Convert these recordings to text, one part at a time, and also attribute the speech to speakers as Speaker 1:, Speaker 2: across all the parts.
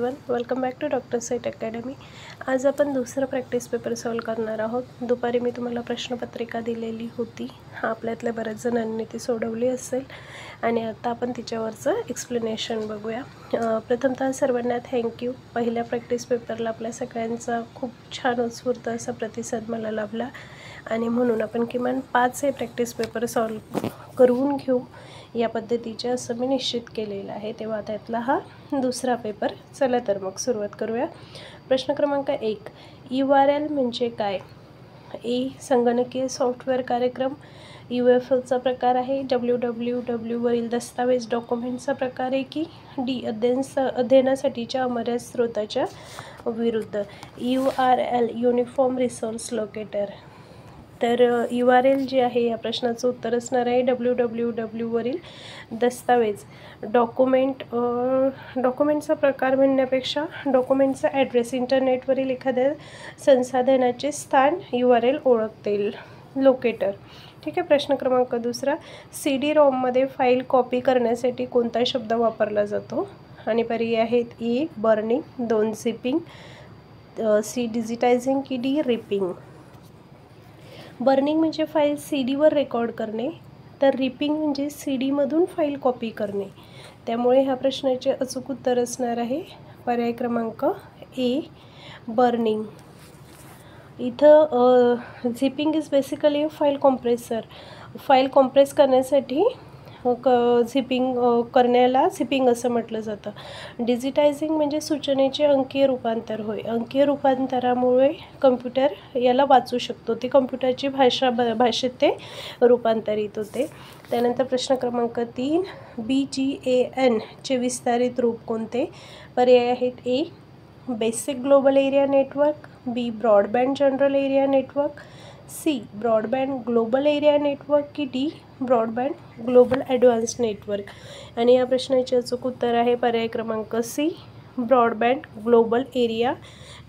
Speaker 1: Everyone, welcome back to doctor set academy. आज आपण दुसरा प्रॅक्टिस पेपर सॉल्व करणार आहोत। दुपारी मी तुम्हाला प्रश्नपत्रिका दिलेली होती, आपल्यातल्या बऱ्याच जणांनी ती सोडवली असेल आणि आता आपण तिच्यावरचं एक्सप्लेनेशन बघूया। प्रथमतः सर्वांना थँक्यू। पहिल्या प्रॅक्टिस पेपरला आपल्या सगळ्यांचा खूप छान उत्स्फूर्त असा प्रतिसाद मला लाभला आणि म्हणून आपण किमान 5 हे प्रॅक्टिस पेपर सॉल्व करून घेऊ या पद्धतीचे असं मी निश्चित केलेलं आहे। तेव्हा त्यातला हा दुसरा पेपर। चला तर मग सुरुवात करूया। प्रश्न क्रमांक 1, URL म्हणजे काय? ए, संगणकीय सॉफ्टवेअर कार्यक्रम। UFOचा प्रकार आहे। www वरील दस्तावेज डॉक्युमेंटचा प्रकार आहे की डी, अध्ययनासाठीच्या अमर्याद स्रोताच्या विरुद्ध। URL uniform resource locator. तर URL जे आहे या प्रश्नाचं उत्तर असणार आहे www वरील दस्तावेज डॉक्युमेंटचा प्रकार म्हणण्यापेक्षा डॉक्युमेंटचा ॲड्रेस, इंटरनेटवरील एखाद्या संसाधनाचे स्थान URL ओळखते, लोकेटर। ठीक आहे। प्रश्न क्रमांक 2, CD-ROM मध्ये फाईल कॉपी करण्यासाठी कोणता शब्द वापरला जातो? आणि पर्याय आहेत ए, बर्निंग, 2, झिपिंग, सी, डिजिटायझिंग की डी, रिपिंग। बर्निंग म्हणजे फाईल CDवर रेकॉर्ड करणे, तर रिपिंग म्हणजे CDमधून फाईल कॉपी करणे। त्यामुळे ह्या प्रश्नाचे अचूक उत्तर असणार आहे पर्याय क्रमांक ए, बर्निंग। इथं zipping is basically file compressor. File compress करण्यासाठी झिपिंग करण्याला झिपिंग असं म्हटलं जातं। डिजिटायझिंग म्हणजे सूचनेचे अंकीय रूपांतर होय। अंकीय रूपांतरामुळे कम्प्युटर याला वाचू शकतो, ते कम्प्युटरची भाषेत ते रूपांतरित होते। त्यानंतर प्रश्न क्रमांक 3, BGAN चे विस्तारित रूप कोणते? पर्याय आहेत A, basic global area network, B, broadband general area network, C, broadband global area network की D, broadband global advance network. आणि या प्रश्नाचे अचूक उत्तर आहे पर्याय क्रमांक C, broadband global area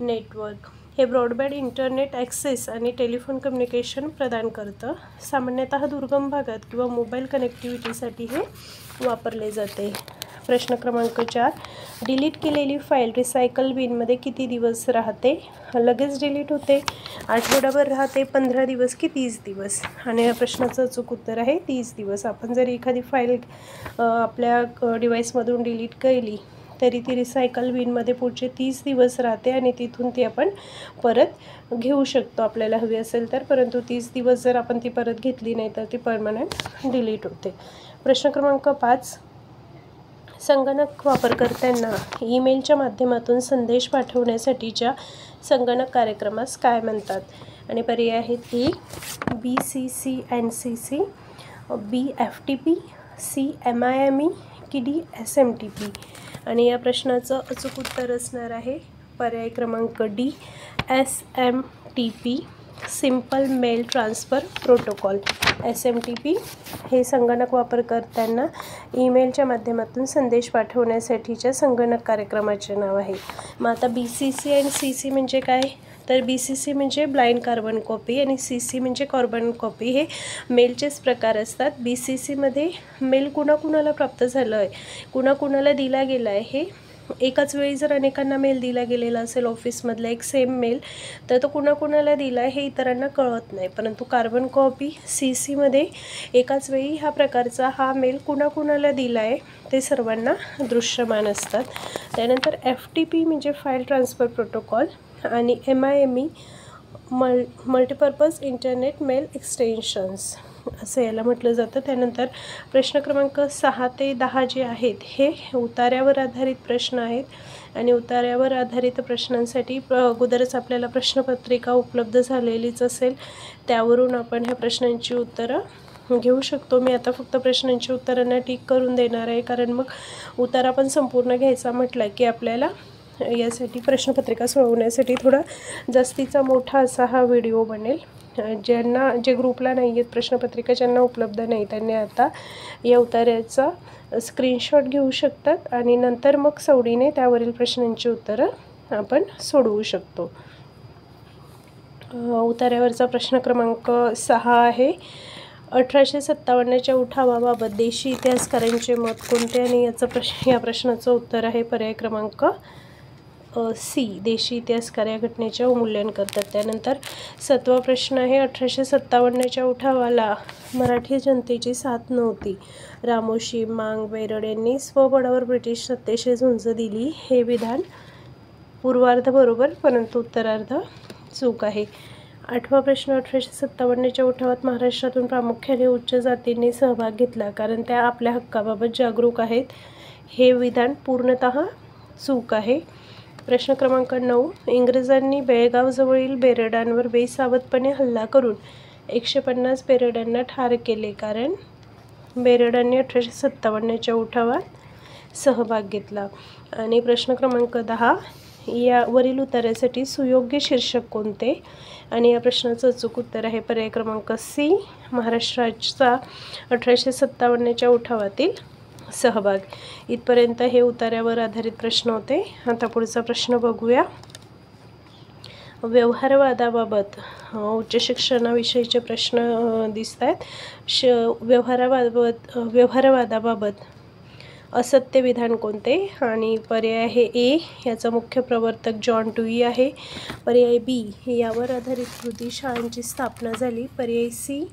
Speaker 1: network. हे ब्रॉडबँड इंटरनेट ॲक्सेस आणि टेलिफोन कम्युनिकेशन प्रदान करतं। सामान्यतः दुर्गम भागात किंवा मोबाईल कनेक्टिव्हिटीसाठी हे वापरले जाते। प्रश्न क्रमांक 4, डिलीट केलेली फाईल रिसायकल बिनमध्ये किती दिवस राहते? लगेच डिलीट होते, आठवडाभर राहते, 15 दिवस की 30 दिवस? आणि या प्रश्नाचं अचूक उत्तर आहे 30 दिवस। आपण जर एखादी फाईल आपल्या डिव्हाइसमधून डिलीट केली तरी ती रिसायकल बिनमध्ये पुढचे 30 दिवस राहते आणि तिथून ती आपण परत घेऊ शकतो आपल्याला हवी असेल तर, परंतु 30 दिवस जर आपण ती परत घेतली नाही तर ती परमनंट डिलीट होते। प्रश्न क्रमांक 5, संगणक वापरकर्त्यांना ईमेलच्या माध्यमातून संदेश पाठवण्यासाठीच्या संगणक कार्यक्रमास काय म्हणतात? आणि पर्याय आहेत ए, BCC&CC, बी, FTP, सी, MIME की डी, SMTP? आणि या प्रश्नाचं अचूक उत्तर असणार आहे पर्याय क्रमांक D, SMTP, simple mail transfer protocol. SMTP हे संगणक वापरकर्त्यांना ईमेलच्या माध्यमातून संदेश पाठवण्यासाठीच्या संगणक कार्यक्रमाचे नाव आहे। मग आता BCC&CC म्हणजे काय? तर BCC म्हणजे ब्लाइंड कार्बन कॉपी आणि CC म्हणजे कार्बन कॉपी। हे मेलचेच प्रकार असतात। BCCमध्ये मेल कुणाकुणाला प्राप्त झालं आहे, कुणाकुणाला दिला गेला आहे, हे एकाच वेळी जर अनेकांना मेल दिला गेलेला असेल ऑफिसमधला एक सेम मेल, तर तो कुणाकुणाला दिला आहे हे इतरांना कळत नाही। परंतु कार्बन कॉपी CCमध्ये एकाच वेळी ह्या प्रकारचा हा मेल कुणाकुणाला दिला आहे ते सर्वांना दृश्यमान असतात। त्यानंतर FTP म्हणजे फाईल ट्रान्सफर प्रोटोकॉल आणि MIME multipurpose internet mail extensions असं याला म्हटलं जातं। त्यानंतर प्रश्न क्रमांक 6 ते 10 जे आहेत हे उतार्यावर आधारित प्रश्न आहेत आणि उतार्यावर आधारित प्रश्नांसाठी अगोदरच आपल्याला प्रश्नपत्रिका उपलब्ध झालेलीच असेल, त्यावरून आपण ह्या प्रश्नांची उत्तरं घेऊ शकतो। मी आता फक्त प्रश्नांची उत्तरांना टिक करून देणार आहे, कारण मग उतारा पण संपूर्ण घ्यायचा म्हटलं की आपल्याला यासाठी प्रश्नपत्रिका सोडवण्यासाठी थोडा जास्तीचा मोठा असा हा व्हिडिओ बनेल। जे ग्रुपला नाही आहेत प्रश्नपत्रिका, ज्यांना उपलब्ध नाही, त्यांनी आता या उतार्याचा स्क्रीनशॉट घेऊ शकतात आणि नंतर मग सवडीने त्यावरील प्रश्नांची उत्तरं आपण सोडवू शकतो। उतार्यावरचा प्रश्न क्रमांक 6 आहे, 1857च्या उठावाबाबत देशी इतिहासकारांचे मत कोणते? आणि या प्रश्नाचं उत्तर आहे पर्याय क्रमांक सी देशी इतिहासकार या घटनेचे अवमूल्यन करतात. त्यानंतर 7वा प्रश्न आहे, 1857च्या उठावाला मराठी जनतेची साथ नव्हती. रामोशी, मांग, बेरड यांनी स्वबळावर ब्रिटिश सत्तेशी झुंज दिली. हे विधान पूर्वार्ध बरोबर परंतु उत्तरार्ध चूक आहे. 8वा प्रश्न, 1857च्या उठावात महाराष्ट्रातून प्रामुख्याने उच्च जातींनी सहभाग घेतला कारण त्या आपल्या हक्काबाबत जागरूक आहेत. हे विधान पूर्णतः चूक आहे. प्रश्न क्रमांक 9, इंग्रजांनी बेळगावजवळील बेरडांवर बेसावधपणे हल्ला करून 150 बेरडांना ठार केले कारण बेरडांनी 1857च्या उठावात सहभाग घेतला. आणि प्रश्न क्रमांक 10, यावरील उत्तरासाठी सुयोग्य शीर्षक कोणते? आणि या प्रश्नाचं अचूक उत्तर आहे पर्याय क्रमांक सी, महाराष्ट्राचा 1857च्या उठावातील सहभाग. इथपर्यंत हे उतार्यावर आधारित प्रश्न होते. आता पुढचा प्रश्न बघूया. व्यवहारवादाबाबत उच्च शिक्षणाविषयीचे प्रश्न दिसत आहेत. व्यवहारवादाबाबत असत्य विधान कोणते? आणि पर्याय आहे ए, याचा मुख्य प्रवर्तक जॉन डुई आहे. पर्याय बी, यावर आधारित कृती शाळांची स्थापना झाली. पर्याय सी,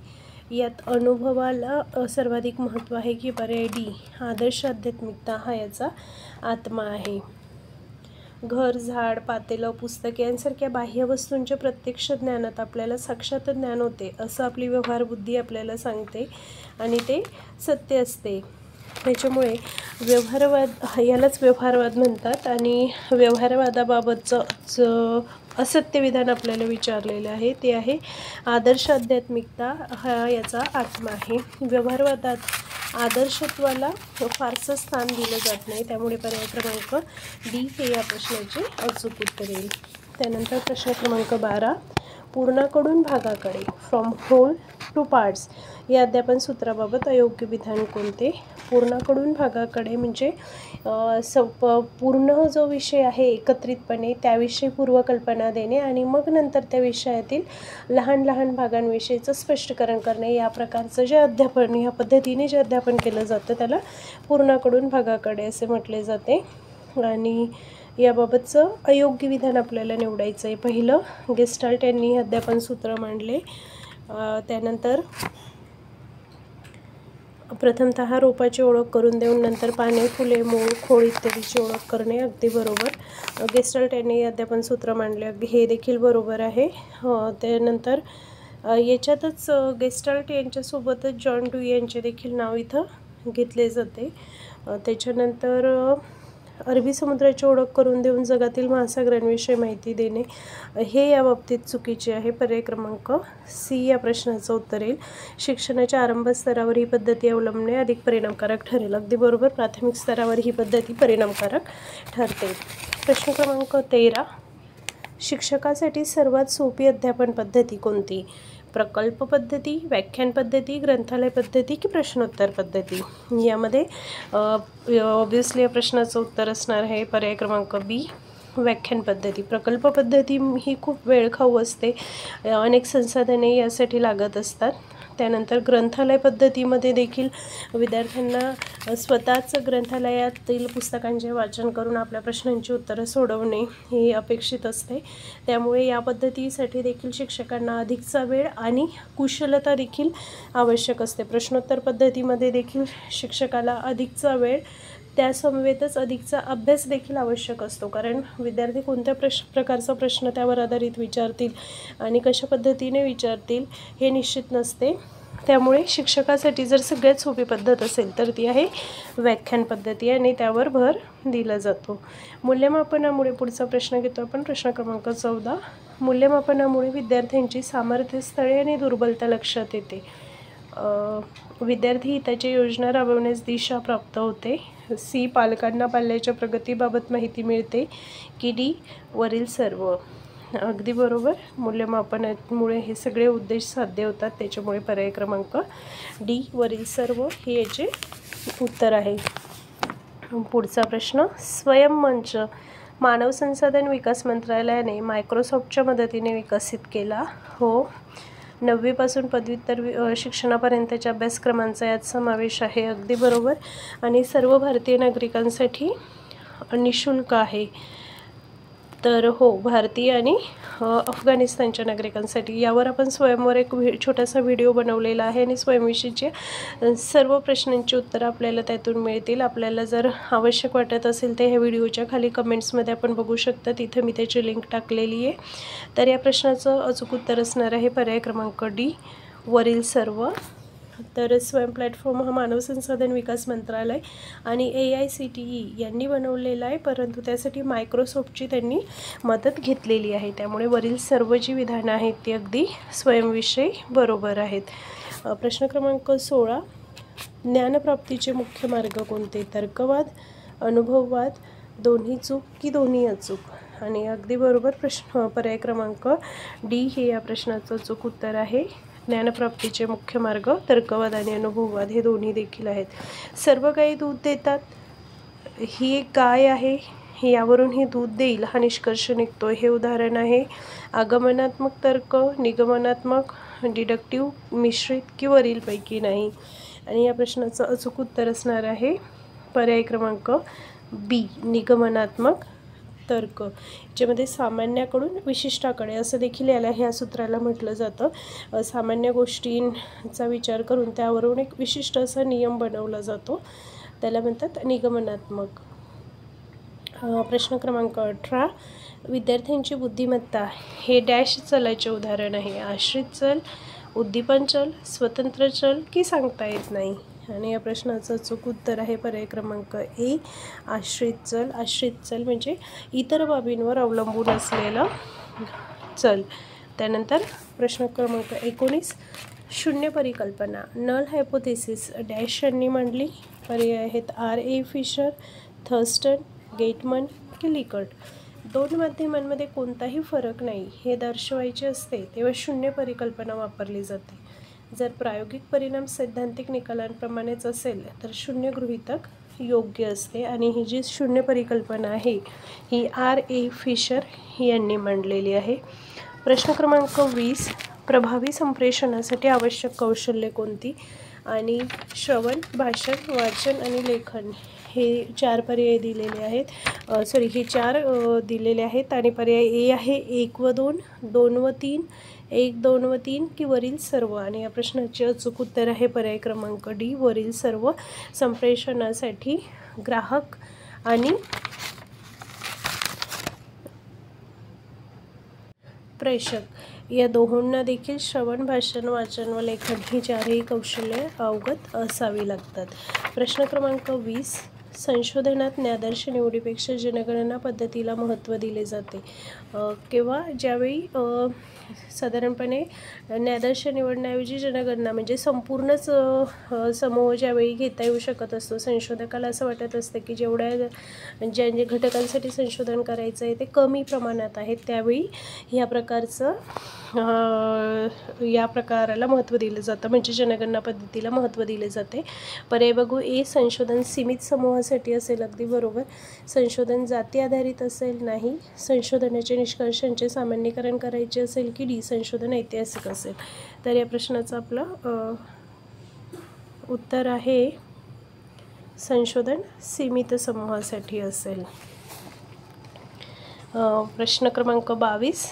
Speaker 1: यात अनुभवाला सर्वाधिक महत्त्व आहे. की पर्याय डी, आदर्श आध्यात्मिकता हा याचा आत्मा आहे. घर, झाड, पातेलं, पुस्तक यांसारख्या बाह्य वस्तूंच्या प्रत्यक्ष ज्ञानात आपल्याला साक्षात ज्ञान होते असं आपली व्यवहारबुद्धी आपल्याला सांगते आणि ते सत्य असते. त्याच्यामुळे यालाच व्यवहारवाद म्हणतात. आणि व्यवहारवादाबाबतचं असत्य विधान आपल्याला विचारलेलं आहे ते आहे आदर्श आध्यात्मिकता हा याचा आत्मा आहे. व्यवहारवादात आदर्शत्वाला फारसं स्थान दिलं जात नाही. त्यामुळे पर्याय क्रमांक डी हे या प्रश्नाचे अचूक उत्तर येईल. त्यानंतर प्रश्न क्रमांक 12, पूर्णाकडून भागाकडे, फ्रॉम होल टू पार्ट्स या अध्यापन सूत्राबाबत अयोग्य विधान कोणते? पूर्णाकडून भागाकडे म्हणजे पूर्ण जो विषय आहे एकत्रितपणे त्याविषयी पूर्वकल्पना देणे आणि मग नंतर त्या विषयातील लहान लहान भागांविषयीचं स्पष्टीकरण करणे या प्रकारचं जे अध्यापन, या पद्धतीने जे अध्यापन केलं जातं त्याला पूर्णाकडून भागाकडे असे म्हटले जाते. आणि याबाबतचं अयोग्य विधान आपल्याला निवडायचं आहे. पहिलं, गेस्टाल्ट यांनी हे अध्यापन सूत्र मांडले. त्यानंतर प्रथमतः रोपाची ओळख करून देऊन नंतर पाने, फुले, मूळ, खोड इत्यादीची ओळख करणे अगदी बरोबर. गेस्टाल्ट यांनी हे अध्यापन सूत्र मांडले, हे देखील बरोबर आहे. त्यानंतर याच्यातच गेस्टाल्ट यांच्यासोबतच जॉन डुई यांचे देखील नाव इथं घेतले जाते. त्याच्यानंतर अरबी समुद्राची ओळख करून देऊन जगातील महासागरांविषयी माहिती देणे हे या बाबतीत चुकीचे आहे. पर्याय क्रमांक सी या प्रश्नाचं उत्तर येईल. शिक्षणाच्या आरंभ स्तरावर ही पद्धती अवलंबणे अधिक परिणामकारक ठरेल. अगदी बरोबर, प्राथमिक स्तरावर ही पद्धती परिणामकारक ठरते. प्रश्न क्रमांक 13, शिक्षकासाठी सर्वात सोपी अध्यापन पद्धती कोणती? प्रकल्प पद्धती, व्याख्यान पद्धती, ग्रंथालय पद्धती की प्रश्नोत्तर पद्धती? यामध्ये ऑब्व्हियसली या प्रश्नाचं उत्तर असणार आहे पर्याय क्रमांक बी, व्याख्यान पद्धती. प्रकल्प पद्धती ही खूप वेळखाऊ असते, अनेक संसाधने यासाठी लागत असतात. त्यानंतर ग्रंथालय पद्धतीमध्ये देखील विद्यार्थ्यांना स्वतःच ग्रंथालयातील पुस्तकांचे वाचन करून आपल्या प्रश्नांची उत्तरं सोडवणे ही अपेक्षित असते. त्यामुळे या पद्धतीसाठी देखील शिक्षकांना अधिकचा वेळ आणि कुशलता देखील आवश्यक असते. प्रश्नोत्तर पद्धतीमध्ये देखील शिक्षकाला अधिकचा वेळ, त्यासमवेतच अधिकचा अभ्यास देखील आवश्यक असतो. कारण विद्यार्थी कोणत्या प्रकारचा प्रश्न त्यावर आधारित विचारतील आणि कशा पद्धतीने विचारतील हे निश्चित नसते. त्यामुळे शिक्षकासाठी जर सगळ्यात सोपी पद्धत असेल तर ती आहे व्याख्यान पद्धती आणि त्यावर भर दिला जातो. मूल्यमापनामुळे पुढचा प्रश्न घेतो आपण, प्रश्न क्रमांक 14. मूल्यमापनामुळे विद्यार्थ्यांची सामर्थ्यस्थळे आणि दुर्बलता लक्षात येते. विद्यार्थी हिताची योजना राबवण्यास दिशा प्राप्त होते. सी, पालकांना पाल्याच्या प्रगतीबाबत माहिती मिळते की डी, वरील सर्व? अगदी बरोबर, मूल्यमापनामुळे हे सगळे उद्देश साध्य होतात. त्याच्यामुळे पर्याय क्रमांक डी, वरील सर्व हे याचे उत्तर आहे. पुढचा प्रश्न, स्वयंमंच मानव संसाधन विकास मंत्रालयाने मायक्रोसॉफ्टच्या मदतीने विकसित केला. हो. 9वीपासून पदव्युत्तर शिक्षणापर्यंतच्या अभ्यासक्रमांचा यात समावेश आहे. अगदी बरोबर. आणि सर्व भारतीय नागरिकांसाठी निःशुल्क आहे. तर हो, भारतीय आणि अफगाणिस्तानच्या नागरिकांसाठी यावर आपण स्वयंवर एक छोटासा व्हिडिओ बनवलेला आहे आणि स्वयंविषयीचे सर्व प्रश्नांची उत्तरं आपल्याला त्यातून मिळतील. आपल्याला जर आवश्यक वाटत असेल तर ह्या व्हिडिओच्या खाली कमेंट्समध्ये आपण बघू शकता, तिथे मी त्याची लिंक टाकलेली आहे. तर या प्रश्नाचं अचूक उत्तर असणार आहे पर्याय क्रमांक डी, वरील सर्व. तर स्वयं प्लॅटफॉर्म हा मानव संसाधन विकास मंत्रालय आणि AICTE यांनी बनवलेला आहे, परंतु त्यासाठी मायक्रोसॉफ्टची त्यांनी मदत घेतलेली आहे. त्यामुळे वरील सर्व जी विधानं आहेत ती अगदी स्वयंविषयी बरोबर आहेत. प्रश्न क्रमांक 16, ज्ञानप्राप्तीचे मुख्य मार्ग कोणते? तर्कवाद, अनुभववाद, दोन्ही चूक की दोन्ही अचूक? आणि अगदी बरोबर प्रश्न पर्याय क्रमांक डी हे या प्रश्नाचं अचूक उत्तर आहे. ज्ञानप्राप्तीचे मुख्य मार्ग तर्कवाद आणि अनुभववाद हे दोन्ही देखील आहेत. सर्व गायी दूध देतात, ही एक गाय आहे, यावरून ही दूध देईल हा निष्कर्ष निघतो, हे उदाहरण आहे. आगमनात्मक तर्क, निगमनात्मक, डिडक्टिव्ह, मिश्रित की वरीलपैकी नाही? आणि या प्रश्नाचं अचूक उत्तर असणार आहे पर्याय क्रमांक बी, निगमनात्मक तर्क. ज्यामध्ये सामान्याकडून विशिष्टाकडे असं देखील याला ह्या सूत्राला म्हटलं जातं. सामान्य गोष्टींचा विचार करून त्यावरून एक विशिष्ट असा नियम बनवला जातो, त्याला म्हणतात निगमनात्मक. प्रश्न क्रमांक 18, विद्यार्थ्यांची बुद्धिमत्ता हे डॅश चलाचे उदाहरण आहे? आश्रित चल, उद्दीपन चल, स्वतंत्र चल की सांगता येत नाही? आणि या प्रश्नाचं अचूक उत्तर आहे पर्याय क्रमांक ए, आश्रित चल. आश्रित चल म्हणजे इतर बाबींवर अवलंबून असलेलं चल. त्यानंतर प्रश्न क्रमांक 19, शून्य परिकल्पना नल हायपोथेसिस डॅश यांनी मांडली? पर्याय आहेत RA फिशर, थर्स्टन, गेटमन की लिकर्ट? दोन माध्यमांमध्ये कोणताही फरक नाही हे दर्शवायचे असते तेव्हा शून्य परिकल्पना वापरली जाते. जर प्रायोगिक परिणाम सैद्धांतिक निकालांप्रमाणेच असेल तर शून्य गृहीतक योग्य असते आणि ही जी शून्य परिकल्पना आहे ही RA फिशर यांनी मांडलेली आहे. प्रश्न क्रमांक 20, प्रभावी संप्रेषणासाठी आवश्यक कौशल्ये कोणती? आणि श्रवण, भाषण, वाचन आणि लेखन हे 4 पर्याय दिलेले आहेत. हे 4 दिलेले आहेत आणि पर्याय ए आहे 1 व 2, 2 व 3, 1, 2 व 3 की वरील सर्व? आणि या प्रश्नाचे अचूक उत्तर आहे पर्याय क्रमांक डी, वरील सर्व. संप्रेषणासाठी ग्राहक आणि प्रेषक या दोहोंना देखील श्रवण, भाषण, वाचन व लेखन ही 4ही कौशल्ये अवगत असावी लागतात. प्रश्न क्रमांक 20, संशोधनात ज्ञादर्श निवडीपेक्षा जनगणना पद्धतीला महत्त्व दिले जाते किंवा ज्यावेळी साधारणपणे ज्ञादर्श निवडण्याऐवजी जनगणना म्हणजे संपूर्णच समूह ज्यावेळी घेता येऊ शकत असतो, संशोधकाला असं वाटत असतं की जेवढ्या ज्या घटकांसाठी संशोधन करायचं आहे ते कमी प्रमाणात आहेत, त्यावेळी या प्रकाराला महत्त्व दिलं जातं म्हणजे जनगणना पद्धतीला महत्त्व दिले जाते. पर्याय बघू, ए संशोधन सीमित समूहासाठी असेल, अगदी बरोबर. संशोधन जाती आधारित असेल, नाही. संशोधनाच्या निष्कर्षांचे सामान्यीकरण करायचे असेल की डी संशोधन ऐतिहासिक असेल? तर या प्रश्नाचं आपलं उत्तर आहे संशोधन सीमित समूहासाठी असेल. प्रश्न क्रमांक 22,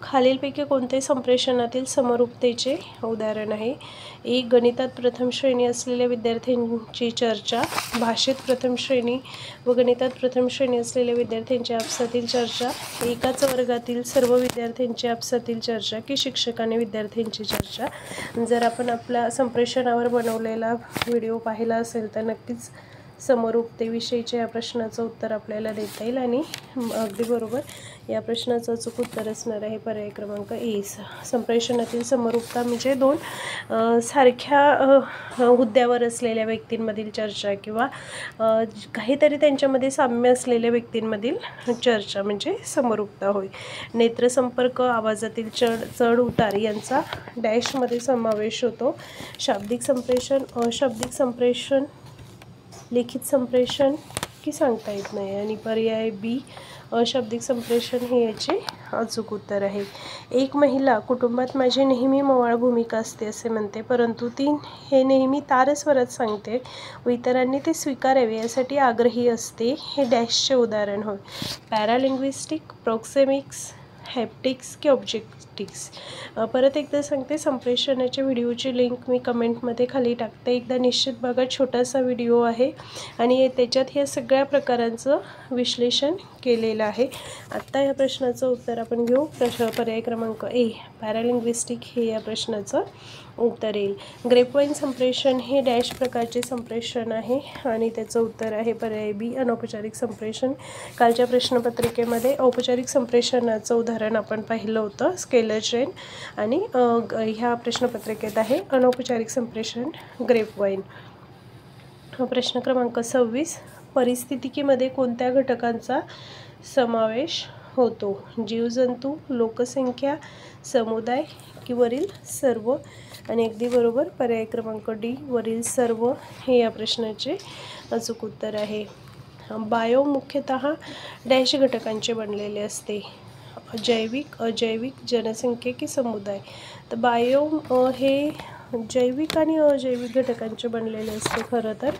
Speaker 1: खालीलपैकी कोणते संप्रेषणातील समरूपतेचे उदाहरण आहे? एक, गणितात प्रथम श्रेणी असलेल्या विद्यार्थ्यांची चर्चा, भाषेत प्रथम श्रेणी व गणितात प्रथम श्रेणी असलेल्या विद्यार्थ्यांची आपसातील चर्चा, एकाच वर्गातील सर्व विद्यार्थ्यांची आपसातील चर्चा की शिक्षकाने विद्यार्थ्यांची चर्चा? जर आपण आपल्या संप्रेषणावर बनवलेला व्हिडिओ पाहिला असेल तर नक्कीच समरूपतेविषयीच्या या प्रश्नाचं उत्तर आपल्याला देता येईल आणि अगदी बरोबर या प्रश्नाचं अचूक उत्तर असणार आहे पर्याय क्रमांक ए. संप्रेषणातील समरूपता म्हणजे दोन सारख्या हुद्द्यावर असलेल्या व्यक्तींमधील चर्चा किंवा काहीतरी त्यांच्यामध्ये साम्य असलेल्या व्यक्तींमधील चर्चा म्हणजे समरूपता होय. नेत्रसंपर्क, आवाजातील चढ उतार यांचा डॅशमध्ये समावेश होतो. शाब्दिक संप्रेषण, अशाब्दिक संप्रेषण, लिखित संप्रेषण नक्की सांगता येत नाही. आणि पर्याय बी अशाब्दिक संप्रेषण हे याचे अचूक उत्तर आहे. एक महिला कुटुंबात माझी नेहमी मवाळ भूमिका असते असे म्हणते, परंतु ती हे नेहमी तारस्वरात सांगते व इतरांनी ते स्वीकारावे यासाठी आग्रही असते. हे डॅशचे उदाहरण होय. पॅरालिंग्विस्टिक, प्रॉक्सेमिक्स, हॅप्टिक्स की ऑब्जेक्टिक्स. परत एकदा सांगते, संप्रेषणाच्या व्हिडिओची लिंक मी कमेंटमध्ये खाली टाकते. एकदा निश्चित बघा, छोटासा व्हिडिओ आहे आणि त्याच्यात ह्या सगळ्या प्रकारांचं विश्लेषण केलेलं आहे. आत्ता या प्रश्नाचं उत्तर आपण घेऊ. पर्याय क्रमांक ए पॅरालिंग्विस्टिक हे या प्रश्नाचं उत्तर येईल. ग्रेपवाईन संप्रेषण हे डॅश प्रकारचे संप्रेषण आहे आणि त्याचं उत्तर आहे पर्याय बी अनौपचारिक संप्रेषण. कालच्या प्रश्नपत्रिकेमध्ये औपचारिक संप्रेषणाचं उदाहरण आपण पाहिलं होतं, स्केलर ट्रेन, आणि ह्या प्रश्नपत्रिकेत आहे अनौपचारिक संप्रेषण ग्रेपवाईन. प्रश्न क्रमांक 26, परिस्थितिकीमध्ये कोणत्या घटकांचा समावेश होतो? जीवजंतू, लोकसंख्या, समुदाय की वरील सर्व? आणि अगदी बरोबर, पर्याय क्रमांक डी वरील सर्व हे या प्रश्नाचे अचूक उत्तर आहे. बायो मुख्यतः डॅश घटकांचे बनलेले असते? जैविक, अजैविक, जनसंख्या की समुदाय? तर बायो हे जैविक आणि अजैविक घटकांचे बनलेले असते खरं तर.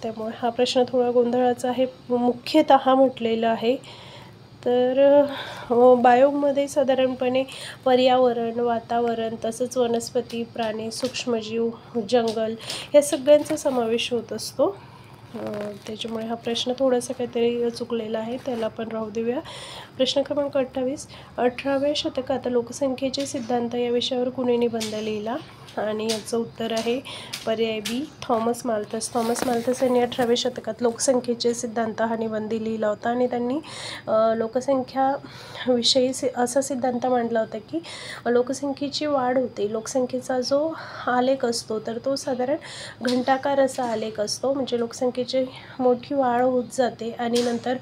Speaker 1: त्यामुळे हा प्रश्न थोडा गोंधळाचा आहे. मुख्यतः म्हटलेलं आहे. तर बायोमध्ये साधारणपणे पर्यावरण, वातावरण, तसंच वनस्पती, प्राणी, सूक्ष्मजीव, जंगल या सगळ्यांचा समावेश होत असतो. त्याच्यामुळे हा प्रश्न थोडासा काहीतरी चुकलेला आहे, त्याला आपण राहू देऊया. प्रश्न क्रमांक 28, 18व्या शतकात लोकसंख्येचे सिद्धांत या विषयावर कुणी निबंध लिहिला? आणि याचं उत्तर आहे पर्याय बी थॉमस माल्थस. थॉमस माल्थस यांनी 18व्या शतकात लोकसंख्येचे सिद्धांत हा निबंध लिहिला होता आणि त्यांनी लोकसंख्याविषयी असा सिद्धांत मांडला होता की लोकसंख्येची वाढ होते. लोकसंख्येचा जो आलेख असतो तर तो साधारण घंटाकार असा आलेख असतो, म्हणजे लोकसंख्येची मोठी वाढ होत जाते आणि नंतर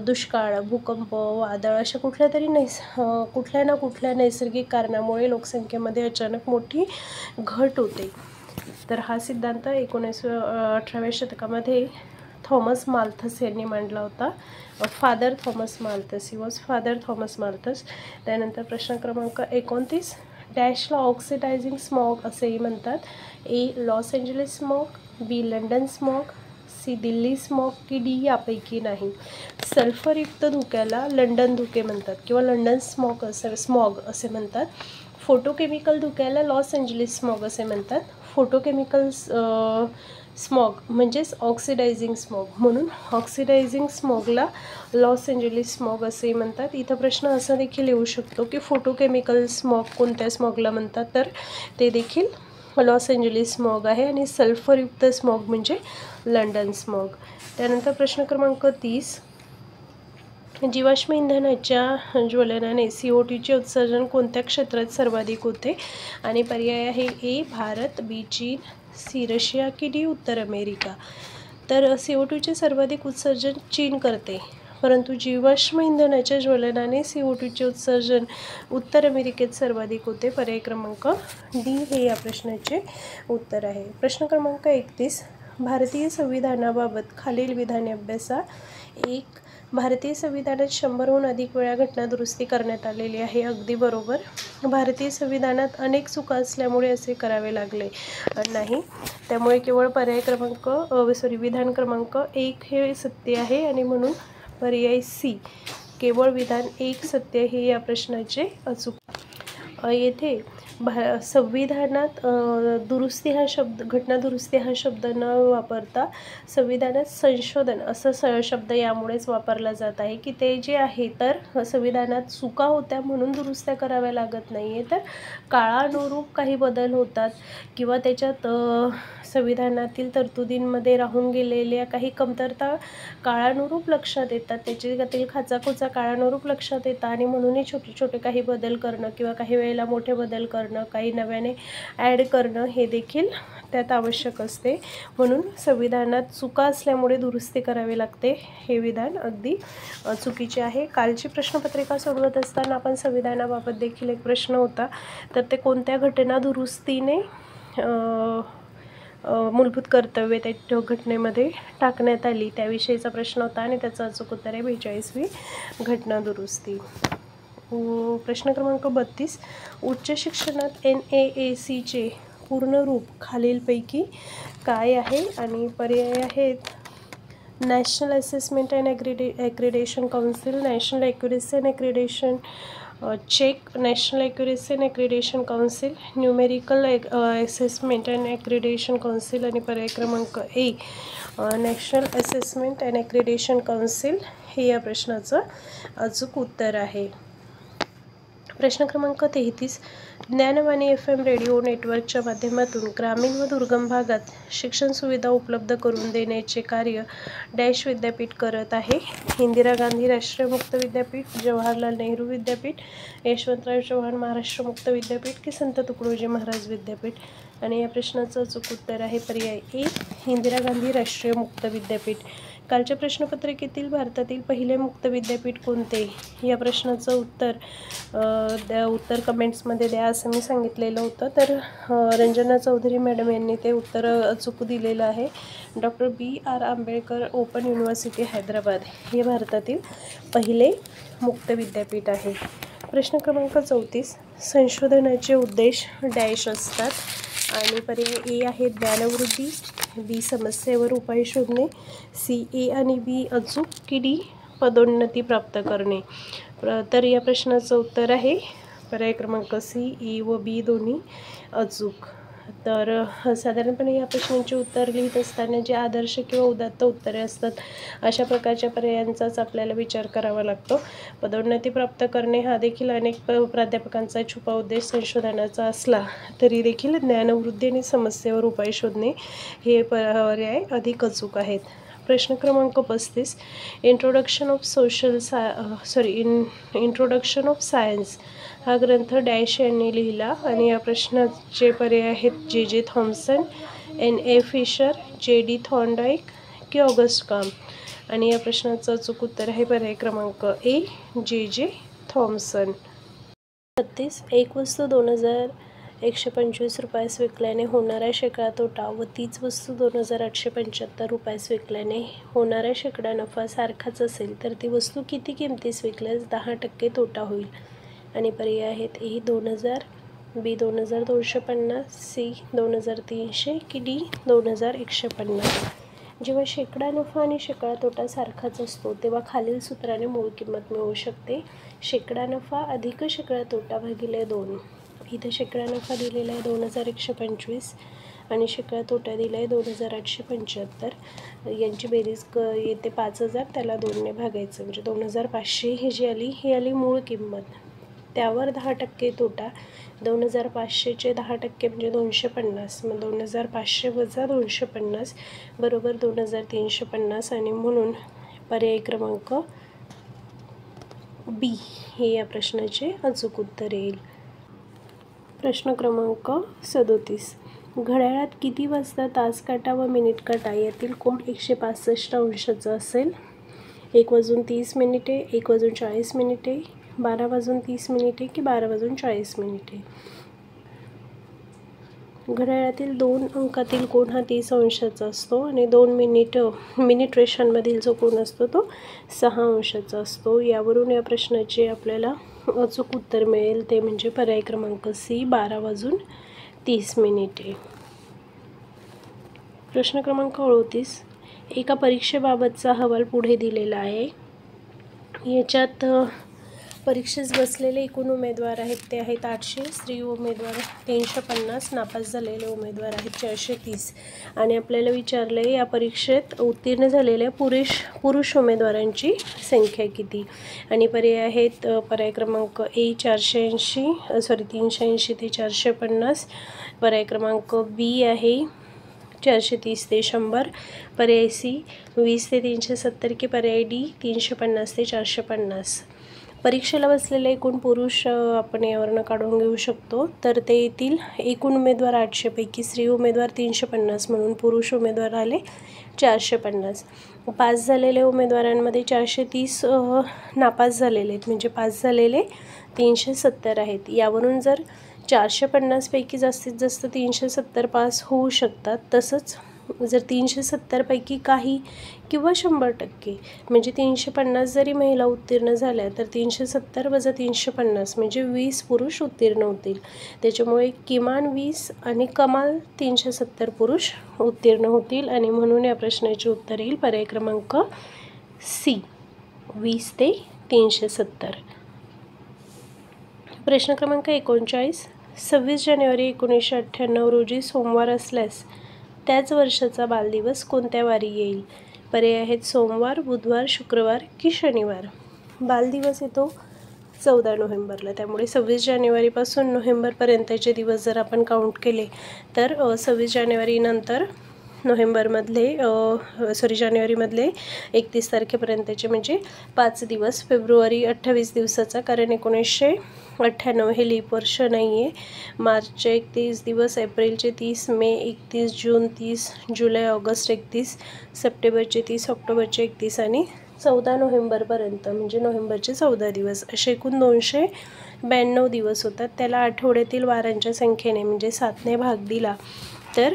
Speaker 1: दुष्काळ, भूकंप, वादळ अशा कुठल्या ना कुठल्या नैसर्गिक कारणामुळे लोकसंख्येमध्ये अचानक मोठी घट होते. तर हा सिद्धांत 18व्या शतकामध्ये थॉमस माल्थस यांनी मांडला होता. Father Thomas Malthus, he was father Thomas Malthus. त्यानंतर प्रश्न क्रमांक 29, डॅशला ऑक्सिडायझिंग स्मॉग असेही म्हणतात? ए लॉस एंजलिस स्मॉग, बी London smog, C Delhi smog की डी यापैकी नाही? सल्फरयुक्त धुक्याला लंडन धुके म्हणतात किंवा लंडन स्मॉग असे म्हणतात. फोटोकेमिकल धुक्याला लॉस एंजलिस स्मॉग असे म्हणतात. फोटोकेमिकल स्मॉग म्हणजेच ऑक्सिडायझिंग स्मॉग, म्हणून ऑक्सिडायझिंग स्मॉगला लॉस एंजलिस स्मॉग असेही म्हणतात. इथं प्रश्न असा देखील येऊ शकतो की फोटोकेमिकल स्मॉग कोणत्या स्मॉगला म्हणतात? तर ते देखील लॉस एंजलिस स्मॉग आहे आणि सल्फरयुक्त स्मॉग म्हणजे लंडन स्मॉग. त्यानंतर प्रश्न क्रमांक 30, जीवाश्म इंधनाच्या ज्वलनाने CO2चे उत्सर्जन कोणत्या क्षेत्रात सर्वाधिक होते? आणि पर्याय आहे ए भारत, बी चीन, सी रशिया की डी उत्तर अमेरिका? तर CO2चे सर्वाधिक उत्सर्जन चीन करते, परंतु जीवाश्म इंधनाच्या ज्वलनाने CO2चे उत्सर्जन उत्तर अमेरिकेत सर्वाधिक होते. पर्याय क्रमांक डी हे या प्रश्नाचे उत्तर आहे. प्रश्न क्रमांक 31, भारतीय संविधानाबाबत खालील विधाने अभ्यासा. 1, भारतीय संविधानात 100हून अधिक वेळा घटना दुरुस्ती करण्यात आलेली आहे. अगदी बरोबर. भारतीय संविधानात अनेक चुका असल्यामुळे असे करावे लागले नाही, त्यामुळे केवळ विधान क्रमांक 1 हे सत्य आहे आणि म्हणून पर्याय सी केवळ विधान 1 सत्य हे या प्रश्नाचे अचूक. येथे संविधानात दुरुस्ती हा शब्द, घटना दुरुस्ती हा शब्द न वापरता संविधानात संशोधन असा शब्द यामुळेच वापरला जात आहे की ते जे आहे तर संविधानात चुका होत्या म्हणून दुरुस्त्या कराव्या लागत नाही आहे, तर काळानुरूप काही बदल होतात किंवा त्याच्यात संविधानातील तरतुदींमध्ये राहून गेलेल्या काही कमतरता काळानुरूप लक्षात येतात, त्याच्यातील खाचाखोचा काळानुरूप लक्षात येतात आणि म्हणूनही छोटे छोटे काही बदल करणं किंवा काही वेळेला मोठे बदल करणं, काही नव्याने ॲड करणं हे देखील त्यात आवश्यक असते. म्हणून संविधानात चुका असल्यामुळे दुरुस्ती करावी लागते हे विधान अगदी चुकीचे आहे. कालची प्रश्नपत्रिका सोडवत असताना आपण संविधानाबाबत देखील एक प्रश्न होता, तर ते कोणत्या घटना दुरुस्तीने मूलभूत कर्तव्ये त्या घटनेमध्ये टाकण्यात आली त्याविषयीचा प्रश्न होता आणि त्याचं अचूक उत्तर आहे 42वी घटना दुरुस्ती. प्रश्न क्रमांक 32. उच्च शिक्षणात NAACचे पूर्ण रूप खालीलपैकी काय आहे? आणि पर्याय आहेत national assessment and accreditation council, national accuracy and accreditation check, national accuracy and accreditation council, numerical assessment and accreditation council आणि पर्याय क्रमांक A national assessment and accreditation council हे या प्रश्नाचं अचूक उत्तर आहे. प्रश्न क्रमांक 33. ज्ञानवाणी FM रेडिओ नेटवर्कच्या माध्यमातून ग्रामीण व दुर्गम भागात शिक्षण सुविधा उपलब्ध करून देण्याचे कार्य डॅश विद्यापीठ करत आहे? इंदिरा गांधी राष्ट्रीय मुक्त विद्यापीठ, जवाहरलाल नेहरू विद्यापीठ, यशवंतराव चव्हाण महाराष्ट्र मुक्त विद्यापीठ की संत तुकडोजी महाराज विद्यापीठ? आणि या प्रश्नाचं अचूक उत्तर आहे पर्याय ए इंदिरा गांधी राष्ट्रीय मुक्त विद्यापीठ. कालच्या प्रश्नपत्रिकेतील भारतातील पहिले मुक्त विद्यापीठ कोणते? या प्रश्नाचं उत्तर कमेंट्समध्ये द्या असं मी सांगितलेलं होतं. तर रंजना चौधरी मॅडम यांनी ते उत्तर अचूक दिलेलं आहे. Doctor BR Ambedkar open university Hyderabad हे भारतातील पहिले मुक्त विद्यापीठ आहे. प्रश्न क्रमांक 34. संशोधनाचे उद्देश डॅश असतात? आणि पर्याय ए आहे ज्ञानवृद्धी, बी समस्येवर उपाय शोधणे, सी ए आणि बी अचूक की डी पदोन्नती प्राप्त करणे? तर या प्रश्नाचं उत्तर आहे पर्याय क्रमांक सी, ए व बी दोन्ही अचूक. तर साधारणपणे या प्रश्नांची उत्तर लिहित असताना जे आदर्श किंवा उदात्त उत्तरे असतात अशा प्रकारच्या पर्यायांचाच आपल्याला विचार करावा लागतो. पदोन्नती प्राप्त करणे हा देखील अनेक प्राध्यापकांचा छुपा उद्देश संशोधनाचा असला तरी देखील ज्ञानवृद्धी आणि समस्येवर उपाय शोधणे हे पर्याय अधिक अचूक आहेत. प्रश्न क्रमांक 35. इंट्रोडक्शन ऑफ सायन्स हा ग्रंथ डॅश यांनी लिहिला? आणि या प्रश्नाचे पर्याय आहेत J.J. Thomson, N.A. Fisher, J.D. Thorndike की ऑगस्ट काम? आणि या प्रश्नाचं अचूक उत्तर आहे पर्याय क्रमांक ए J.J. थॉम्सन. 36. एक वस्तू 2125 रुपयास विकल्याने होणारा शेकडा तोटा व तीच वस्तू 2875 रुपयास विकल्याने होणारा शेकडा नफा सारखाच असेल तर ती वस्तू किती किमतीस विकल्यास 10% तोटा होईल? आणि पर्याय आहेत ए 2000, बी 2250, सी 2300 की डी 2150? जेव्हा शेकडा नफा आणि शेकडा तोटा सारखाच असतो तेव्हा खालील सूत्राने मूळ किंमत मिळू शकते. शेकडा नफा अधिक शेकडा तोटा भागिले 2. इथं शेकडा नफा दिलेला आहे 2125 आणि शेकडा तोटा दिला आहे 2875. यांची बेरीज येते 5000, त्याला 2ने भागायचं म्हणजे 2500 ही जी आली ही आली मूळ किंमत. त्यावर 10% तोटा, 2500चे 10% म्हणजे 250. मग 2500 वजा 250 बरोबर 2350 आणि म्हणून पर्याय क्रमांक बी हे या प्रश्नाचे अचूक उत्तर येईल. प्रश्न क्रमांक 37. घड्याळात किती वाजता तास काटा व मिनिट काटा यातील कोन 165 अंशाचा असेल? 1:30 1:40 12:30 की 12:40? घड्याळातील 2 अंकातील कोन हा 30 अंशाचा असतो आणि 2 मिनिट रेषांमधील जो कोन असतो तो 6 अंशाचा असतो. यावरून या प्रश्नाचे आपल्याला अचूक उत्तर मिळेल ते म्हणजे पर्याय क्रमांक सी 12:30. प्रश्न क्रमांक 38. एका परीक्षेबाबतचा अहवाल पुढे दिलेला आहे. याच्यात परीक्षेस बसलेले एकूण उमेदवार आहेत ते आहेत 800, स्त्री उमेदवार 350, नापास झालेले उमेदवार आहेत 430 आणि आपल्याला विचारलं आहे या परीक्षेत उत्तीर्ण झालेल्या पुरुष उमेदवारांची संख्या किती? आणि पर्याय आहेत पर्याय क्रमांक ए 380 ते 450, पर्याय क्रमांक बी आहे 430 ते 100, पर्याय सी 20 ते 370 की पर्याय डी 350 ते 450. परीक्षेला बसलेले एकूण पुरुष आपण यावरनं काढून घेऊ शकतो. तर ते येतील एकूण उमेदवार 800 पैकी स्त्री उमेदवार 350 म्हणून पुरुष उमेदवार आले 450. पास झालेल्या उमेदवारांमध्ये 430 नापास झालेले आहेत म्हणजे पास झालेले 370 आहेत. यावरून जर 450 पैकी जास्तीत जास्त 370 पास होऊ शकतात. तसंच जर 370 पैकी काही किंवा 100% म्हणजे 350 जरी महिला उत्तीर्ण झाल्या तर 370 वजा 350 म्हणजे 20 पुरुष उत्तीर्ण होतील. त्याच्यामुळे किमान 20 आणि कमाल 370 पुरुष उत्तीर्ण होतील आणि म्हणून या प्रश्नाचे उत्तर येईल पर्याय क्रमांक सी, 20 ते 370. प्रश्न क्रमांक 39. 26 जानेवारी 1998 रोजी सोमवार असल्यास त्याच वर्षाचा बालदिवस कोणत्या वारी येईल? पर्याय आहेत सोमवार, बुधवार, शुक्रवार की शनिवार. बालदिवस येतो 14 नोव्हेंबरला. त्यामुळे 26 जानेवारीपासून नोव्हेंबरपर्यंतचे दिवस जर आपण काउंट केले तर 26 जानेवारीनंतर जानेवारीमधले 31 तारखेपर्यंतचे म्हणजे 5 दिवस. फेब्रुवारी 28 दिवसाचा, कारण 1998 हे लीप वर्ष नाही आहे. मार्चचे 31 दिवस, एप्रिलचे 30, मे 31, जून 30, जुलै ऑगस्ट 31, सप्टेंबरचे 30, ऑक्टोबरचे 31 आणि 14 नोव्हेंबरपर्यंत म्हणजे नोव्हेंबरचे 14 दिवस असे एकूण 292 दिवस होतात. त्याला आठवड्यातील वारांच्या संख्येने म्हणजे 7ने भाग दिला तर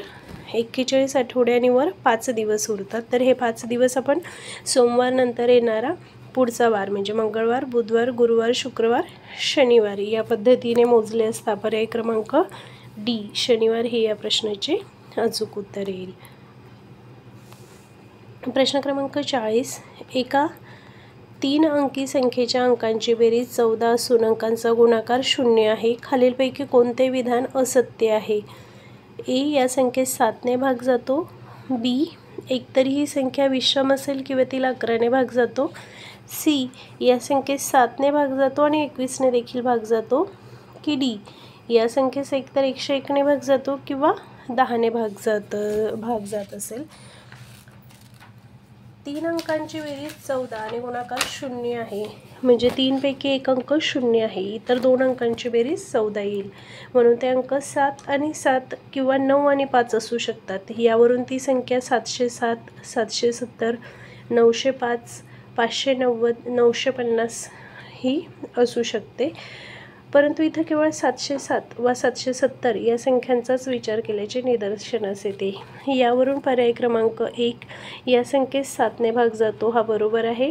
Speaker 1: 41 आठवडे आणि वर 5 दिवस उरतात. तर हे 5 दिवस आपण सोमवार नंतर येणारा पुढचा वार म्हणजे मंगळवार, बुधवार, गुरुवार, शुक्रवार, शनिवार या पद्धतीने मोजले असता पर्याय क्रमांक डी, शनिवार हे या प्रश्नाचे अचूक उत्तर येईल. प्रश्न क्रमांक 40. एका 3 अंकी संख्येच्या अंकांची बेरीज 14 असून अंकांचा गुणाकार 0 आहे. खालीलपैकी कोणते विधान असत्य आहे? ए, या संख्येत 7ने भाग जातो. बी, एकतरी ही संख्या विषम असेल किंवा तिला 11ने भाग जातो. सी, या संख्येत 7ने भाग जातो आणि 21ने देखील भाग जातो. की डी, या संख्येस एकतर 101ने भाग जातो किंवा 10ने भाग जात असेल. 3 अंकांची बेरीज 14 आणि गुणाकार 0 आहे म्हणजे 3 पैकी 1 अंक 0 आहे. इतर 2 अंकांची बेरीज 14 येईल म्हणून ते अंक 7 आणि 7 किंवा 9 आणि 5 असू शकतात. यावरून ती संख्या 707, 770, 905, 590, 950 ही असू शकते. परंतु इथं केवळ 707 वा 770 या संख्यांचाच विचार केल्याचे निदर्शनास येते. यावरून पर्याय क्रमांक 1, या संख्येत 7ने भाग जातो हा बरोबर आहे.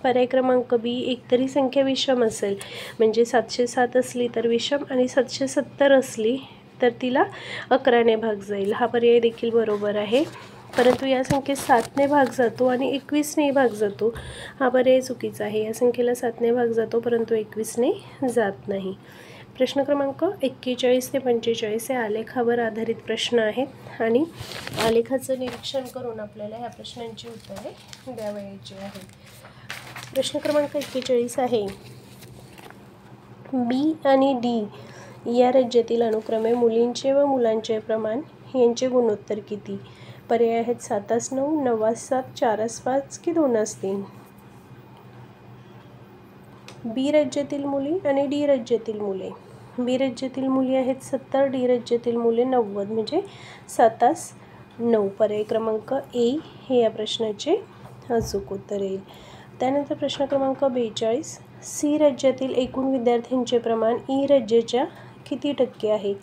Speaker 1: पर्याय क्रमांक बी, एकतरी संख्या विषम असेल म्हणजे 707 असली तर विषम आणि 770 असली तर तिला 11ने भाग जाईल हा पर्याय देखील बरोबर आहे. परंतु या संख्येत 7ने भाग जातो आणि 21ने भाग जातो हा पर्याय चुकीचा आहे. या संख्येला 7ने भाग जातो परंतु 21ने जात नाही. प्रश्न क्रमांक 41 ते 45 हे आलेखावर आधारित प्रश्न आहेत आणि आलेखाचं निरीक्षण करून आपल्याला ह्या प्रश्नांची उत्तरे द्यावयाची आहेत. प्रश्न क्रमांक 41 आहे, बी आणि डी या राज्यातील अनुक्रमे मुलींचे व मुलांचे प्रमाण यांचे गुणोत्तर किती? पर्याय आहेत 7:9, 9:7, 4:5 की 2:3. बी राज्यातील मुली आणि डी राज्यातील मुले. बी राज्यातील मुली आहेत 70, डी राज्यातील मुले 90 म्हणजे 7:9. पर्याय क्रमांक ए हे या प्रश्नाचे अचूक उत्तर येईल. त्यानंतर प्रश्न क्रमांक 42. सी राज्यातील एकूण विद्यार्थ्यांचे प्रमाण ई राज्याच्या किती टक्के आहे?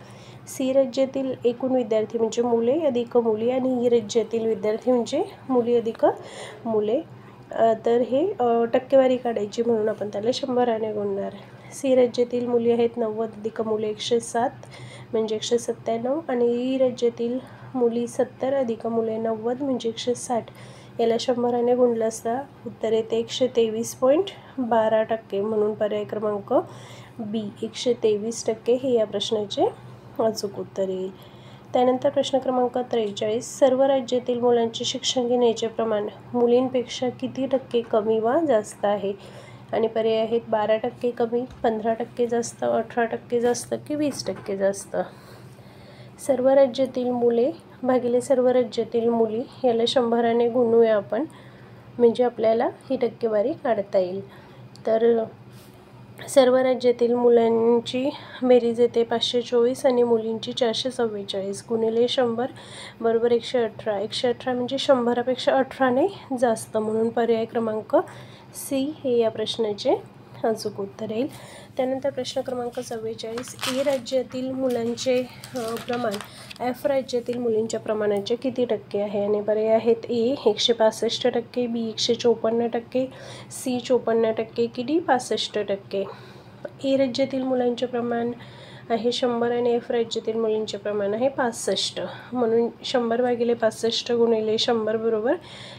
Speaker 1: सी राज्यातील एकूण विद्यार्थी म्हणजे मुले अधिक मुली आणि ई राज्यातील विद्यार्थी म्हणजे मुली अधिक मुले. तर हे टक्केवारी काढायची म्हणून आपण त्याला 100ने गुणणार. सी राज्यातील मुली आहेत 90 अधिक मुले 107 म्हणजे 197 आणि ई राज्यातील मुली 70 अधिक मुले 90 म्हणजे 160. याला 100ने गुणलं असता उत्तर येते 123.12% म्हणून पर्याय क्रमांक बी 123% हे या प्रश्नाचे अचूक उत्तर येईल. त्यानंतर प्रश्न क्रमांक 43. सर्व राज्यातील मुलांचे शिक्षण घेण्याचे प्रमाण मुलींपेक्षा किती टक्के कमी वा जास्त आहे? आणि पर्याय आहेत 12% कमी, 15% जास्त, 18% जास्त की 20% जास्त. सर्व राज्यातील मुले भागिले सर्व राज्यातील मुली याला 100ने गुणूया आपण म्हणजे आपल्याला ही टक्केवारी काढता येईल. तर सर्व राज्यातील मुलांची बेरीज येते 524 आणि मुलींची 444 गुणिले 100 बरोबर 118. 118 म्हणजे 100पेक्षा 18ने जास्त म्हणून पर्याय क्रमांक सी हे या प्रश्नाचे अचूक उत्तर येईल. त्यानंतर प्रश्न क्रमांक 44, ए राज्यातील मुलांचे प्रमाण एफ राज्यातील मुलींच्या प्रमाणाचे किती टक्के आहे? आणि पर्याय आहेत ए 165%, बी 154%, सी 54% की डी 65%. ए राज्यातील मुलांचे प्रमाण आहे 100 आणि एफ राज्यातील मुलींचे प्रमाण आहे 65. म्हणून 100 भागिले 65 गुणिले 100 बरोबर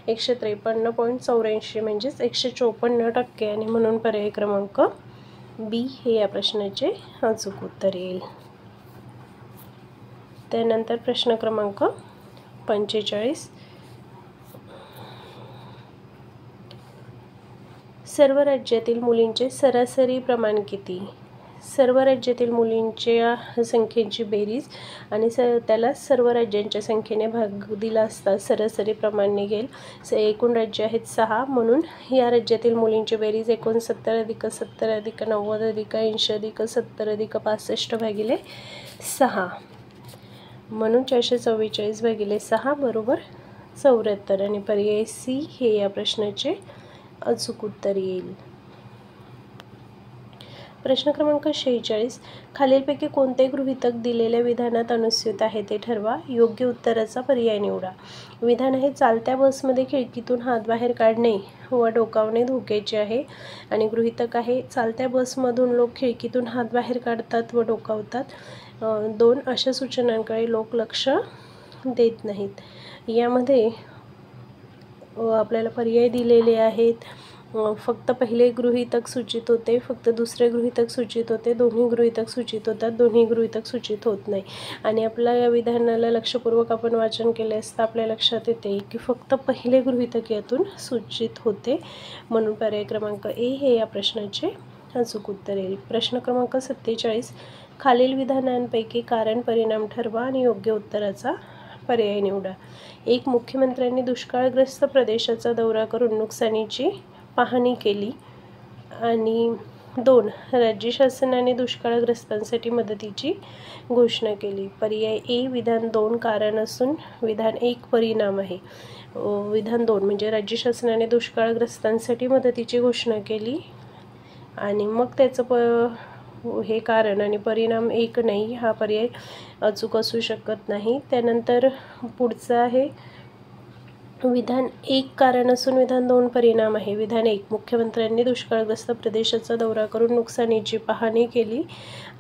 Speaker 1: 153.84 म्हणजेच 154% आणि म्हणून पर्याय क्रमांक बी हे या प्रश्नाचे अचूक उत्तर येईल. त्यानंतर प्रश्न क्रमांक 45, सर्व राज्यातील मुलींचे सरासरी प्रमाण किती? सर्व राज्यातील मुलींच्या संख्येची बेरीज आणि त्याला सर्व राज्यांच्या संख्येने भाग दिला असता सरासरी प्रमाण निघेल. एकूण राज्य आहेत 6, म्हणून या राज्यातील मुलींची बेरीज 69 अधिक 70 अधिक 90 अधिक 80 अधिक 70 अधिक 65 भागिले 6, म्हणून 444 भागिले 6 बरोबर 74 आणि पर्याय सी हे या प्रश्नाचे अचूक उत्तर येईल. प्रश्न क्रमांक 46, खालीलपैकी कोणते गृहीतक दिलेल्या विधानात अनुस्यूत आहे ते ठरवा. योग्य उत्तराचा पर्याय निवडा. विधान आहे चालत्या बसमध्ये खिडकीतून हात बाहेर काढणे व डोकावणे धोक्याचे आहे. आणि गृहीतक आहे चालत्या बसमधून लोक खिडकीतून हात बाहेर काढतात व डोकावतात. 2 अशा सूचनांकडे लोक लक्ष देत नाहीत. यामध्ये आपल्याला पर्याय दिलेले आहेत. फक्त पहिले गृहीतक सूचित होते, फक्त दुसरे गृहीतक सूचित होते, दोन्ही गृहीतक सूचित होतात, दोन्ही गृहीतक सूचित होत नाही. आणि आपल्या या विधानाला लक्षपूर्वक आपण वाचन केले असता आपल्या लक्षात येते की फक्त पहिले गृहीतक यातून सूचित होते, म्हणून पर्याय क्रमांक ए हे या प्रश्नाचे अचूक उत्तर येईल. प्रश्न क्रमांक 47, खालील विधानांपैकी कारण परिणाम ठरवा आणि योग्य उत्तराचा पर्याय निवडा. 1 मुख्यमंत्र्यांनी दुष्काळग्रस्त प्रदेशाचा दौरा करून नुकसानीची पाहणी केली. आणि 2 राज्य शासनाने दुष्काळग्रस्तांसाठी मदतीची घोषणा केली. पर्याय ए विधान 2 कारण असून विधान 1 परिणाम आहे. विधान 2 म्हणजे राज्य शासनाने दुष्काळग्रस्तांसाठी मदतीची घोषणा केली आणि मग त्याचं हे कारण आणि परिणाम एक नाही, हा पर्याय अचूक असू शकत नाही. त्यानंतर पुढचं आहे विधान 1 कारण असून विधान 2 परिणाम आहे. विधान 1 मुख्यमंत्र्यांनी दुष्काळग्रस्त प्रदेशाचा दौरा करून नुकसानीची पाहणी केली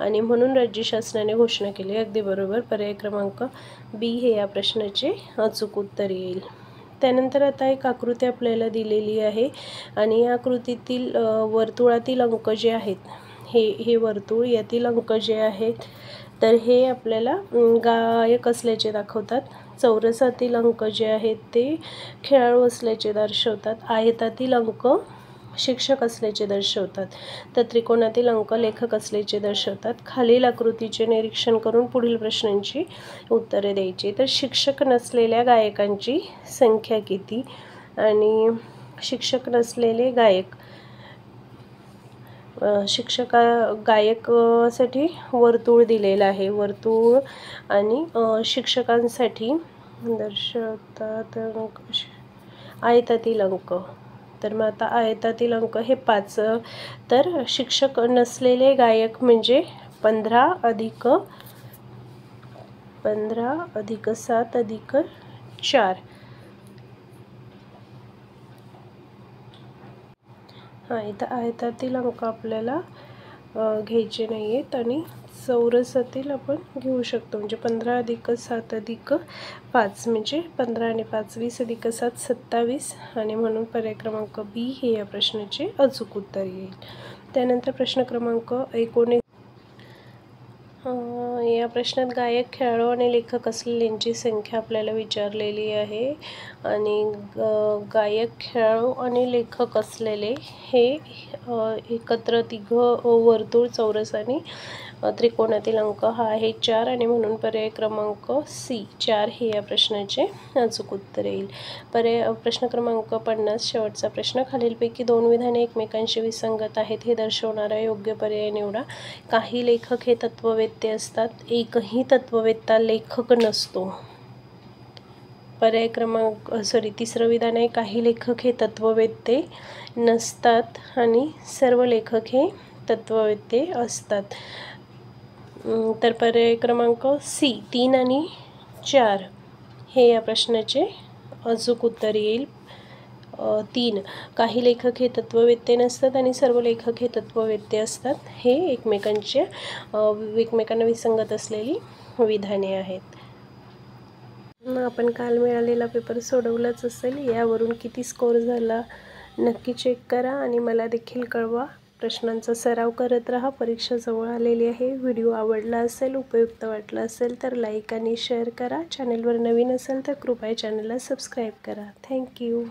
Speaker 1: आणि म्हणून राज्य शासनाने घोषणा केली. अगदी बरोबर. पर्याय क्रमांक बी हे या प्रश्नाचे अचूक उत्तर येईल. त्यानंतर आता एक आकृती आपल्याला दिलेली आहे आणि या आकृतीतील वर्तुळातील अंक जे आहेत हे वर्तुळ यातील अंक जे आहेत तर हे आपल्याला गायक असल्याचे दाखवतात. चौरसातील अंक जे आहेत ते खेळाडू असल्याचे दर्शवतात. आयतातील अंक शिक्षक असल्याचे दर्शवतात. तर त्रिकोणातील अंक लेखक असल्याचे दर्शवतात. खालील आकृतीचे निरीक्षण करून पुढील प्रश्नांची उत्तरे द्यायची. तर शिक्षक नसलेल्या गायकांची संख्या किती? आणि शिक्षक नसलेले गायक गायकासाठी वर्तुळ दिलेलं आहे. वर्तुळ आणि शिक्षकांसाठी दर्शवतात अंक आयतातील अंक. तर मग आता आयतातील अंक हे 5. तर शिक्षक नसलेले गायक म्हणजे 15 अधिक 7 अधिक 4. इथं आयतातील अंक आपल्याला घ्यायचे नाही आहेत आणि चौरसातील आपण घेऊ शकतो. म्हणजे 15 अधिक 7 अधिक 5 म्हणजे 15 आणि 5 20 अधिक 7 27 आणि म्हणून पर्याय क्रमांक बी हे या प्रश्नाचे अचूक उत्तर येईल. त्यानंतर प्रश्न क्रमांक 19, या प्रश्नात गायक, खेळाडू आणि लेखक असलेल्यांची संख्या आपल्याला विचारलेली आहे. आणि गायक, खेळाडू आणि लेखक असलेले हे एकत्र तिघं वर्तुळ, चौरस आणि त्रिकोणातील अंक हा आहे 4 आणि म्हणून पर्याय क्रमांक सी 4 हे या प्रश्नाचे अचूक उत्तर येईल. प्रश्न क्रमांक 50, शेवटचा प्रश्न. खालीलपैकी 2 विधाने एकमेकांशी विसंगत आहेत हे दर्शवणारा योग्य पर्याय निवडा. काही लेखक हे तत्ववेत्ते असतात, एकही तत्ववेत्ता लेखक नसतो. पर्याय क्रमांक तिसरं विधान आहे, काही लेखक हे तत्ववेत्ते नसतात आणि सर्व लेखक हे तत्ववेत्ते असतात. तर पर्याय क्रमांक सी 3 आणि 4 हे या प्रश्नाचे अचूक उत्तर येईल. 3 काही लेखक हे तत्ववेत्ते नसतात आणि सर्व लेखक हे तत्ववेत्ते असतात. हे एकमेकांना विसंगत असलेली विधाने आहेत. आपण काल मिळालेला पेपर सोडवलाच असेल. यावरून किती स्कोअर झाला नक्की चेक करा आणि मला देखील कळवा. प्रश्नांचा सराव करत राहा. परीक्षा जवळ आलेली आहे. व्हिडिओ आवडला असेल, उपयुक्त वाटला असेल तर लाईक आणि शेअर करा. चॅनलवर नवीन असेल तर कृपया चॅनलला सबस्क्राईब करा. थँक्यू.